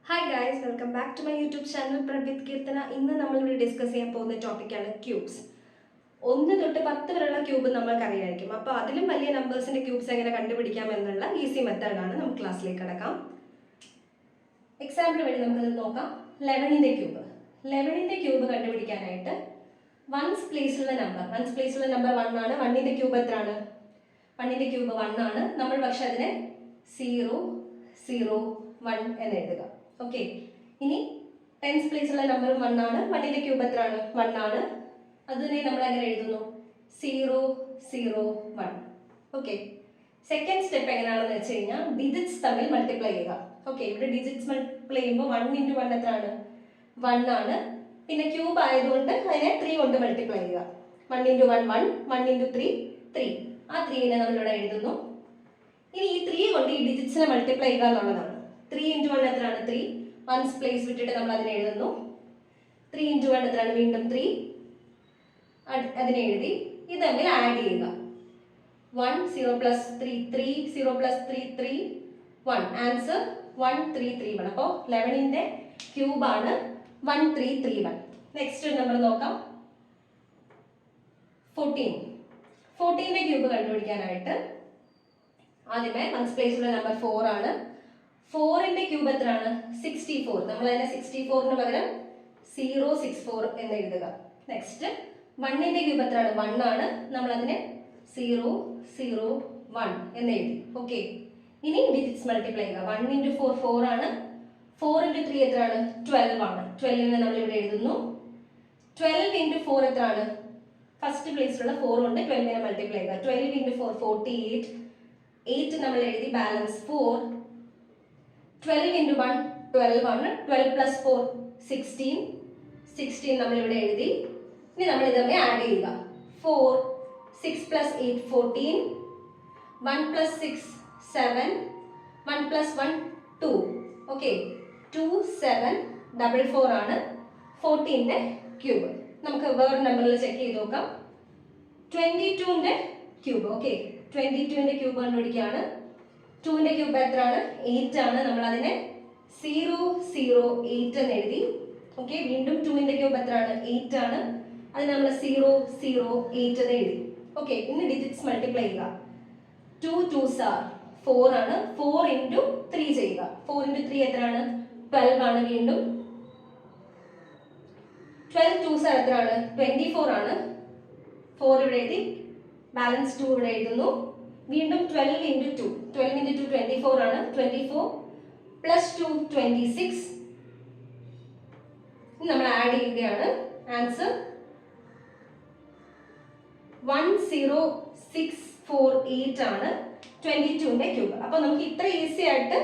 Hi guys, welcome back to my YouTube channel Pravit Kirtana. ഇന്ന് നമ്മൾ ഇവിടെ discuss ചെയ്യാൻ പോകുന്ന ടോപ്പിക്കാണ് ക്യൂബ്സ്. 1 തൊട്ട് 10 വരെയുള്ള ക്യൂബ് നമ്മൾക്ക് അറിയായിരിക്കും. അപ്പോൾ അതിലും വലിയ നമ്പേഴ്സിന്റെ ക്യൂബ്സ് എങ്ങനെ കണ്ടുപിടിക്കാം എന്നുള്ള ഈസി മെത്തേഡാണ് നമുക്ക് ക്ലാസ്സിലേക്ക് കടക്കാം. എക്സാമ്പിൾ വഴി നമുക്കത് നോക്കാം. 11ന്റെ ക്യൂബ്. 11ന്റെ ക്യൂബ് കണ്ടുപിടിക്കാനായിട്ട് വൺസ് പ്ലേസിലുള്ള നമ്പർ 1 ആണ്. 1ന്റെ ക്യൂബ് എത്രയാണ്? 1ന്റെ ക്യൂബ് 1 ആണ്. നമ്മൾ പക്ഷെ അതിനെ 0 0 1 എന്ന് എഴുതുക. ഓക്കെ, ഇനി ടെൻസ് പ്ലേസിലുള്ള നമ്പറും 1 ആണ്. 1ന്റെ ക്യൂബ് എത്രയാണ്? 1 ആണ്. അതിനെ നമ്മൾ എങ്ങനെ എഴുതുന്നു? 0 0 1. ഓക്കെ, സെക്കൻഡ് സ്റ്റെപ്പ് എങ്ങനെയാണെന്ന് വെച്ച് കഴിഞ്ഞാൽ ഡിജിറ്റ്സ് തമ്മിൽ മൾട്ടിപ്ലൈ ചെയ്യുക. ഓക്കെ, ഇവിടെ ഡിജിറ്റ്സ് മൾട്ടിപ്ലൈ ചെയ്യുമ്പോൾ 1 × 1 എത്രയാണ്? 1 ആണ്. പിന്നെ ക്യൂബ് ആയതുകൊണ്ട് അതിനെ 3 കൊണ്ട് മൾട്ടിപ്ലൈ ചെയ്യുക. 1 × 1 1, 1 × 3 3. ആ 3നെ നമ്മളിവിടെ എഴുതുന്നു. ഇനി ഈ 3 കൊണ്ട് ഈ ഡിജിറ്റ്സിനെ മൾട്ടിപ്ലൈ ചെയ്യുക എന്നുള്ളതാണ്. 3 × 1 എത്രയാണ്? 3. വൺസ് പ്ലേസ് വിട്ടിട്ട് നമ്മൾ അതിനെ എഴുതുന്നു. 3 × 1 എത്രയാണ്? വീണ്ടും 3. അതിനെ എഴുതി ഇത് തമ്മിൽ ആഡ് ചെയ്യുക. 1 0 + 3 3 0 + 3 3 1. ആൻസർ 1 3 3 1. അപ്പോൾ 11ന്റെ ക്യൂബാണ് 1 3 3 1. നെക്സ്റ്റ് നമ്പർ നോക്കാം. 14ന്റെ ക്യൂബ് കണ്ടുപിടിക്കാനായിട്ട് ആദ്യമേ വൺസ് പ്ലേസിലുള്ള നമ്പർ 4 ആണ്. 4ന്റെ ക്യൂബ് എത്രയാണ്? 64. നമ്മൾ അതിനെ 64ന് പകരം 064 എന്ന് എഴുതുക. നെക്സ്റ്റ് 1ന്റെ ക്യൂബ് എത്രയാണ്? 1 ആണ്. നമ്മൾ അതിനെ 0 0 1 എന്ന് എഴുതി. ഓക്കെ, ഇനി ഡിജിറ്റ്സ് മൾട്ടിപ്ലൈ ചെയ്യുക. 1 × 4 4 ആണ്. 4 × 3 എത്രയാണ്? 12 ആണ്. 12നെ നമ്മൾ ഇവിടെ എഴുതുന്നു. 12 × 4 എത്രയാണ്? ഫസ്റ്റ് പ്ലേസിലുള്ള 4 കൊണ്ട് 12നെ മൾട്ടിപ്ലൈ ചെയ്യുക. 12 × 4 48. 8 നമ്മൾ എഴുതി. ബാലൻസ് 4. 12 × 1 12 ആണ്. 12 + 4 16. 16 നമ്മൾ ഇവിടെ എഴുതി. ഇനി നമ്മൾ ഇത് തമ്മിൽ ആഡ് ചെയ്യുക. 4 6 + 8 14. 1 + 6 7. 1 + 1 2. ഓക്കെ, 2 7 4 ആണ് 14ന്റെ ക്യൂബ്. നമുക്ക് വേറെ നമ്പറിൽ ചെക്ക് ചെയ്ത് നോക്കാം. 22ന്റെ ക്യൂബ്. ഓക്കെ, 22ന്റെ ക്യൂബ് കണ്ടുപിടിക്കുകയാണ്. 2ന്റെ ക്യൂബ് എത്രയാണ്? 8 ആണ്. നമ്മൾ അതിനെ 0 0 8 എന്ന് എഴുതി. ഓക്കെ, വീണ്ടും 2ന്റെ ക്യൂബ് എത്രയാണ്? 8 ആണ്. അതിന് നമ്മൾ 0 0 8 എന്ന് എഴുതി. ഓക്കെ, ഇനി ഡിജിറ്റ്സ് മൾട്ടിപ്ലൈ ചെയ്യുക. 2 2s are 4 ആണ്. 4 × 3 ചെയ്യുക. 4 × 3 എത്രയാണ്? 12 ആണ്. വീണ്ടും 12 2s are എത്രയാണ്? 24 ആണ്. 4 ഇവിടെ എഴുതി. ബാലൻസ് 2 ഇവിടെ എഴുതുന്നു. വീണ്ടും 12 × 2 12 × 2 24 ആണ്. 24 + 2 26. നമ്മൾ ആഡ് ചെയ്യുകയാണ്. ആൻസർ 10648 ആണ് 22ന്റെ ക്യൂബ്. അപ്പോൾ നമുക്ക് ഇത്ര ഈസി ആയിട്ട്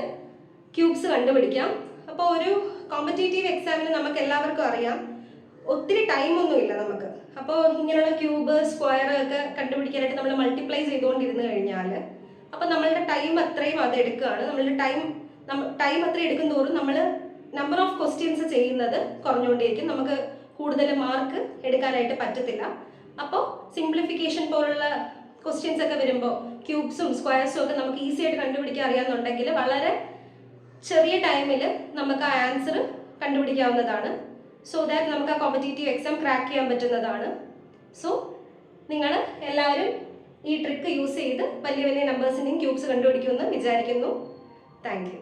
ക്യൂബ്സ് കണ്ടുപിടിക്കാം. അപ്പോൾ ഒരു കോമ്പറ്റേറ്റീവ് എക്സാമിന് നമുക്ക് എല്ലാവർക്കും അറിയാം ഒത്തിരി ടൈമൊന്നുമില്ല നമുക്ക്. അപ്പോൾ ഇങ്ങനെയുള്ള ക്യൂബ് സ്ക്വയർ ഒക്കെ കണ്ടുപിടിക്കാനായിട്ട് നമ്മൾ മൾട്ടിപ്ലൈ ചെയ്തുകൊണ്ടിരുന്നു കഴിഞ്ഞാൽ അപ്പോൾ നമ്മളുടെ ടൈം അത്രയും അത് എടുക്കുകയാണ്. നമ്മളുടെ ടൈം അത്ര എടുക്കും തോറും നമ്മൾ നമ്പർ ഓഫ് ക്വസ്റ്റ്യൻസ് ചെയ്യുന്നത് കുറഞ്ഞുകൊണ്ടേയിരിക്കും. നമുക്ക് കൂടുതൽ മാർക്ക് എടുക്കാനായിട്ട് പറ്റത്തില്ല. അപ്പോൾ സിംപ്ലിഫിക്കേഷൻ പോലുള്ള ക്വസ്റ്റ്യൻസ് ഒക്കെ വരുമ്പോൾ ക്യൂബ്സും സ്ക്വയർസും ഒക്കെ നമുക്ക് ഈസി ആയിട്ട് കണ്ടുപിടിക്കാൻ അറിയാമെന്നുണ്ടെങ്കിൽ വളരെ ചെറിയ ടൈമിൽ നമുക്ക് ആ ആൻസർ കണ്ടുപിടിക്കാവുന്നതാണ്. സോ ദാറ്റ് നമുക്ക് ആ കോമ്പറ്റേറ്റീവ് എക്സാം ക്രാക്ക് ചെയ്യാൻ പറ്റുന്നതാണ്. സോ നിങ്ങൾ എല്ലാവരും ഈ ട്രിക്ക് യൂസ് ചെയ്ത് വലിയ വലിയ നമ്പേഴ്സിൻ്റെയും ക്യൂബ്സ് കണ്ടുപിടിക്കുമെന്ന് വിചാരിക്കുന്നു. Thank you.